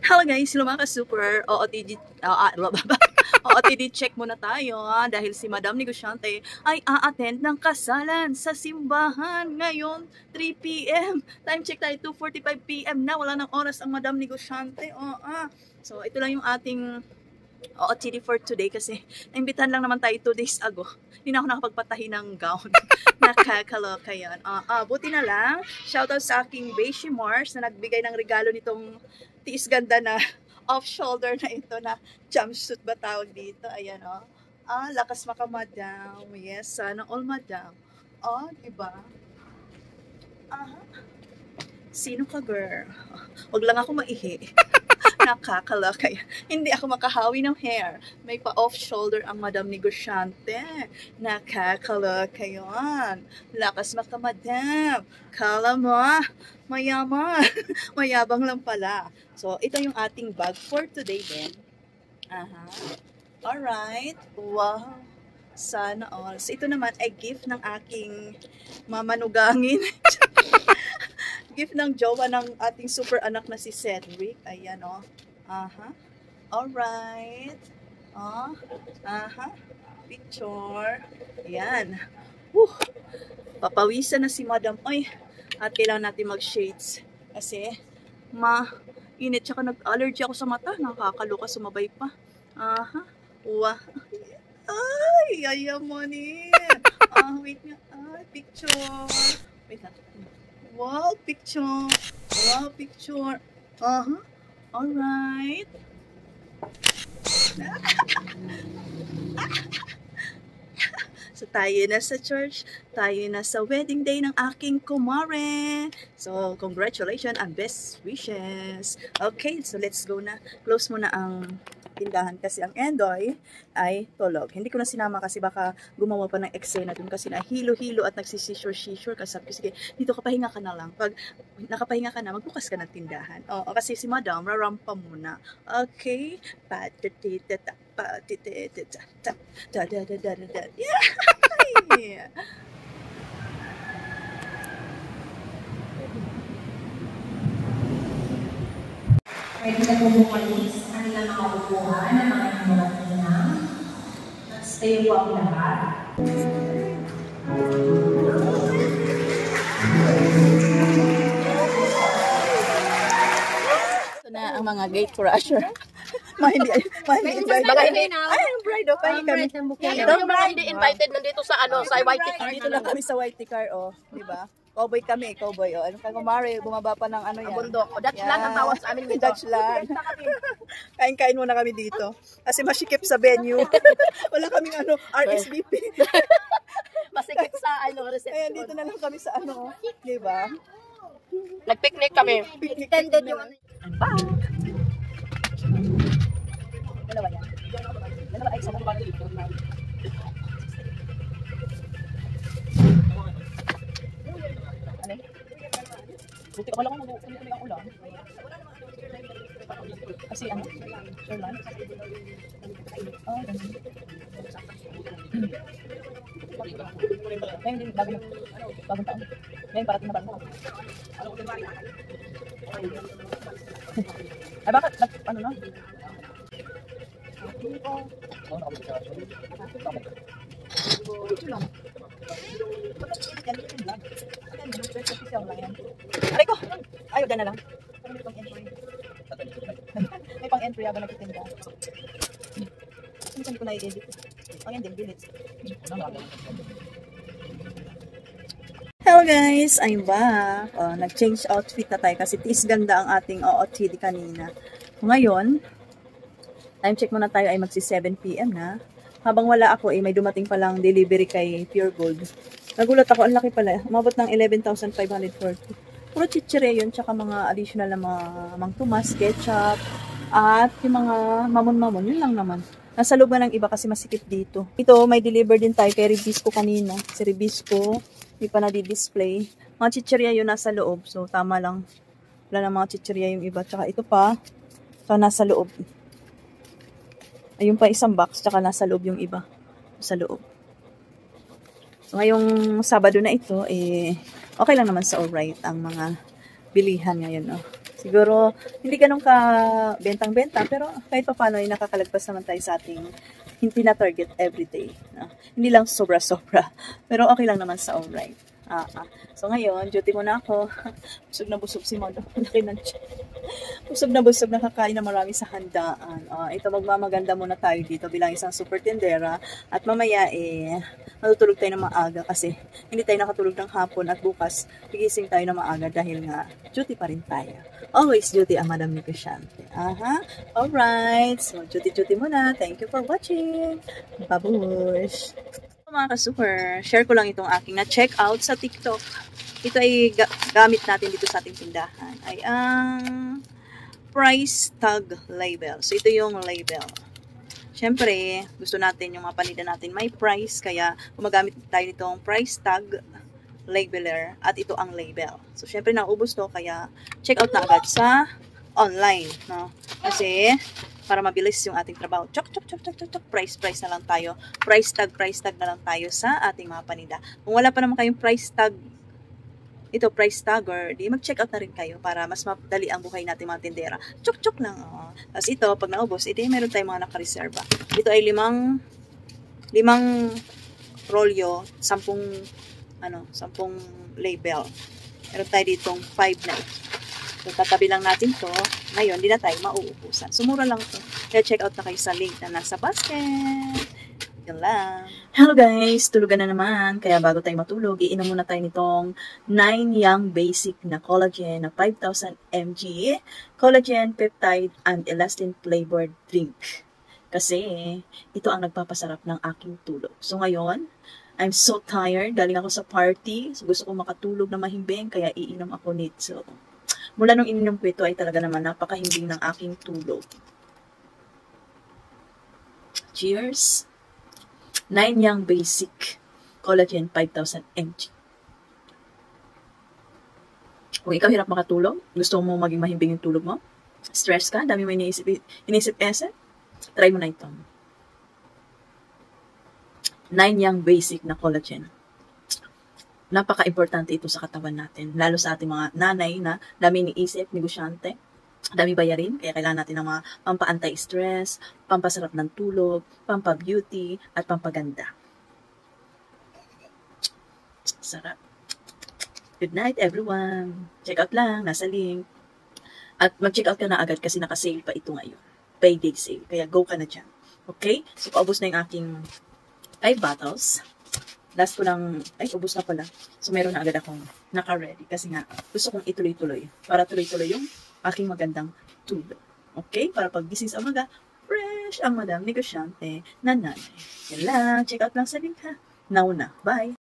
Hello guys, sila mga ka-super. OOTD check muna tayo dahil si Madam Negosyante ay a-attend ng kasalan sa simbahan ngayon 3 PM. Time check tayo 2:45 PM na. Wala ng oras ang Madam Negosyante. So ito lang yung ating OOTD for today kasi naimbitahan lang naman tayo 2 days ago. Hindi na ako nakapagpatahi ng gown. Nakakaloka yan. Buti na lang. Shoutout sa aking Beshi Mars na nagbigay ng regalo nitong tiis ganda na off-shoulder na ito na jumpsuit ba tawag dito. Ayan lakas maka madam. Yes, sana all madam. Diba? Sino ka girl? Wag lang ako maihi. Nakakaloka yan. Hindi ako makahawi ng hair. May pa-off-shoulder ang Madam Negosyante. Nakakaloka yan. Lakas maka madam. Kala mo, mayaman. Mayabang lang pala. So, ito yung ating bag for today din. Alright. Wow. Sana all. So, ito naman ay gift ng aking mamanugangin. Gift ng jowa ng ating super anak na si Cedric. Ayan Alright. Picture. Ayan. Papawisan na si Madam. At kailangan natin mag-shades. Kasi, init tsaka nag-allergy ako sa mata. Nakakaloka, sumabay pa. Wow. Ay, ayamonin. Wait nga. Picture. Wait na. Wow, picture. Wow, picture. Alright. So, tayo na sa church. Tayo na sa wedding day ng aking kumare. So, congratulations and best wishes. Okay, so let's go na. Close mo na ang tindahan kasi ang Endoy ay tulog. Hindi ko na sinama kasi baka gumawa pa ng eksena dun kasi na hilo-hilo at nagsisisure-sisure kasi sabi ko, sige, dito ka pahinga ka na lang. Pag nakapahinga ka na, magbukas ka ng tindahan. Kasi si Madam, rarampa muna. Okay? Yeah! Pwede na po bumalis sa kanilang mga upuan ng mga hinalang. Stay po ang lahat. Ito na ang mga gate crusher. Mga hindi bride kami. Yung mga hindi invited nandito sa sa YT car. Dito lang kami sa YT car, di ba? Cowboy kami, cowboy. Ano ka kumare, bumaba pa ng yan. Bundok. Dutch land ang tawag sa amin dito. Dutch land. Kain-kain muna kami dito. Kasi masikip sa venue. Wala kaming RSVP. Masikip sa reception. Ayan, dito na lang kami sa di ba? Nag-picnic kami. Extended yung Dalawa yan. Dalawa ay sa mga dito. Buti ko lang mag-uuli ang ulam. Kasi sure lang. Ganun. Ngayon din, bagong taon. Ngayon parating na bagong taon. Ay bakit? Na? Aray ko! Ayaw na lang. May pang entry habang nagtitinda. Minsan ko na i-edit. Pang-ending, bilit. Hello guys! I'm back. Nag-change outfit na tayo kasi tiis ganda ang ating OOTD kanina. Ngayon, time check muna tayo ay magsi 7 PM na. Habang wala ako may dumating palang delivery kay Pure Gold. Nagulat ako, ang laki pala. Umabot ng 11,540. Puro chichire yun, tsaka mga additional na mga Mang Tomas, ketchup, at yung mga mamon-mamon, yun lang naman. Nasa loob ng iba kasi masikip dito. Ito, may deliver din tayo kay Ribisco kanina. Si Ribisco, hindi pa na-display. Mga chichirya yun nasa loob, so tama lang. Wala na mga chichirya yung iba. Tsaka ito pa, so nasa loob. Ayun pa isang box, tsaka nasa loob yung iba. Sa loob. So, ngayong Sabado na ito, okay lang naman sa alright ang mga bilihan ngayon. Siguro, hindi ganun ka bentang-benta, pero kahit pa paano ay nakakalagpas naman tayo sa ating hindi na target everyday. No? Hindi lang sobra-sobra, pero okay lang naman sa alright. So ngayon, duty mo na ako. Busog na busog si Mondo. Laki ng tiyan. Busog na busog, nakakain na marami sa handaan. Ito, magmamaganda muna tayo dito bilang isang super tendera. At mamaya matutulog tayo ng maaga kasi hindi tayo nakatulog ng hapon at bukas gigising tayo ng maaga dahil nga duty pa rin tayo. Always duty ang Madam Negosyante. Alright. So, duty muna. Thank you for watching. Babush! Mga ka-super, share ko lang itong aking na-check out sa TikTok. Ito ay gamit natin dito sa ating tindahan. Ay ang price tag label. So, ito yung label. Siyempre, gusto natin yung mga paninda natin may price. Kaya, gumagamit tayo nitong price tag labeler. At ito ang label. So, siyempre, naubos to. Kaya, check out na agad sa online. No? Kasi, para mabilis yung ating trabaho. Chok, price na lang tayo. Price tag na lang tayo sa ating mga paninda. Kung wala pa naman kayong price tag, price tagger, di mag-check out na rin kayo para mas madali ang buhay natin mga tindera. Chok lang. Tapos ito, pag naubos, meron tayong mga nakareserva. Ito ay limang rolyo, 10 label. Meron tayo ditong 5 na ito. So, tatabi lang natin to. Ngayon, hindi na tayo mauubusan. So, mura lang to. Kaya check out na kayo sa link na nasa basket. Yan lang. Hello guys! Tulugan na naman. Kaya bago tayo matulog, iinom muna tayo nitong 9 Young Basic na collagen na 5,000 mg. Collagen, peptide, and elastin flavored drink. Kasi, ito ang nagpapasarap ng aking tulog. So, ngayon, I'm so tired. Galing ako sa party. So, gusto ko makatulog na mahimbing. Kaya iinom ako nito. So, mula nung ininom ko ito ay talaga naman napakahimbing ng aking tulog. Cheers! 9 Young Basic Collagen 5,000 mg. Kung ikaw hirap makatulog, gusto mo maging mahimbing yung tulog mo, stress ka, dami mo iniisip, try mo na ito. 9 Young Basic na collagen. Napaka-importante ito sa katawan natin, lalo sa ating mga nanay na dami iniisip, negosyante, dami bayarin, kaya kailangan natin ng mga pampa-anti-stress, pampasarap ng tulog, pampa-beauty, at pampaganda. Sarap. Good night, everyone. Check out lang, nasa link. At mag-check out ka na agad kasi naka-sale pa ito ngayon. Payday sale, kaya go ka na dyan. Okay? So, paubos na yung aking 5 bottles. Last ko lang, ubos na pala. So, meron na agad akong naka-ready. Kasi nga, gusto kong ituloy-tuloy. Para tuloy-tuloy yung aking magandang tulog. Okay? Para pag gising sa umaga, fresh ang Madam Negosyante na nanay. Yan lang. Check out lang sa link ha. Now na. Bye!